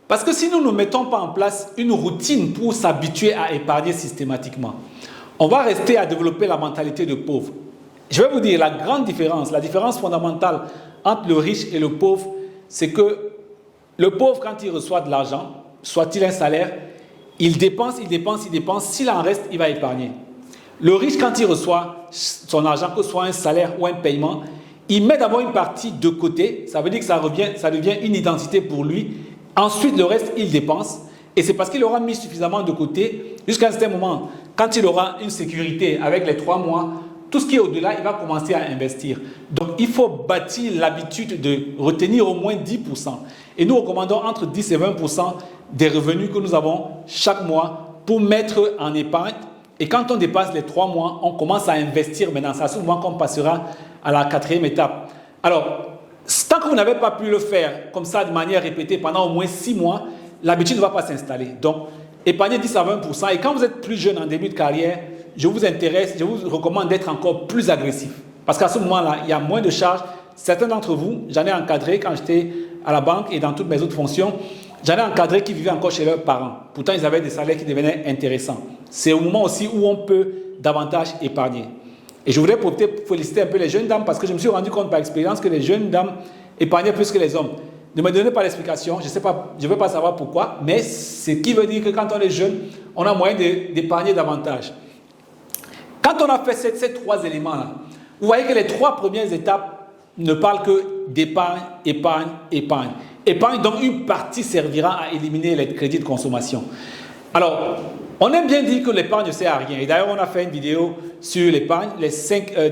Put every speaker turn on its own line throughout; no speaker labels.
Parce que si nous ne mettons pas en place une routine pour s'habituer à épargner systématiquement, on va rester à développer la mentalité de pauvre. Je vais vous dire la grande différence, la différence fondamentale entre le riche et le pauvre, c'est que le pauvre, quand il reçoit de l'argent, soit-il un salaire, il dépense, il dépense, il dépense. S'il en reste, il va épargner. Le riche, quand il reçoit son argent, que ce soit un salaire ou un paiement, il met d'abord une partie de côté. Ça veut dire que ça devient une identité pour lui. Ensuite, le reste, il dépense. Et c'est parce qu'il aura mis suffisamment de côté jusqu'à un certain moment. Quand il aura une sécurité avec les 3 mois, tout ce qui est au-delà, il va commencer à investir. Donc, il faut bâtir l'habitude de retenir au moins 10%. Et nous recommandons entre 10 et 20% des revenus que nous avons chaque mois pour mettre en épargne. Et quand on dépasse les 3 mois, on commence à investir maintenant. C'est à ce moment qu'on passera à la 4e étape. Alors, tant que vous n'avez pas pu le faire comme ça de manière répétée pendant au moins 6 mois, l'habitude ne va pas s'installer. Donc, épargnez 10 à 20%. Et quand vous êtes plus jeune en début de carrière, je vous recommande d'être encore plus agressif. Parce qu'à ce moment-là, il y a moins de charges. Certains d'entre vous, j'en ai encadré quand j'étais à la banque et dans toutes mes autres fonctions, j'en ai encadré qui vivaient encore chez leurs parents. Pourtant, ils avaient des salaires qui devenaient intéressants. C'est au moment aussi où on peut davantage épargner. Et je voudrais peut-être féliciter un peu les jeunes dames parce que je me suis rendu compte par expérience que les jeunes dames épargnaient plus que les hommes. Ne me donnez pas l'explication, je ne veux pas savoir pourquoi, mais ce qui veut dire que quand on est jeune, on a moyen d'épargner davantage. Quand on a fait ces 3 éléments-là, vous voyez que les 3 premières étapes ne parlent que d'épargne, épargne, épargne. Épargne, donc une partie servira à éliminer les crédits de consommation. Alors, on aime bien dire que l'épargne ne sert à rien. Et d'ailleurs, on a fait une vidéo sur l'épargne,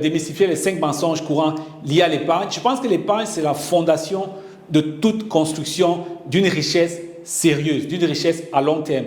démystifier les 5 mensonges courants liés à l'épargne. Je pense que l'épargne, c'est la fondation de toute construction d'une richesse sérieuse, d'une richesse à long terme.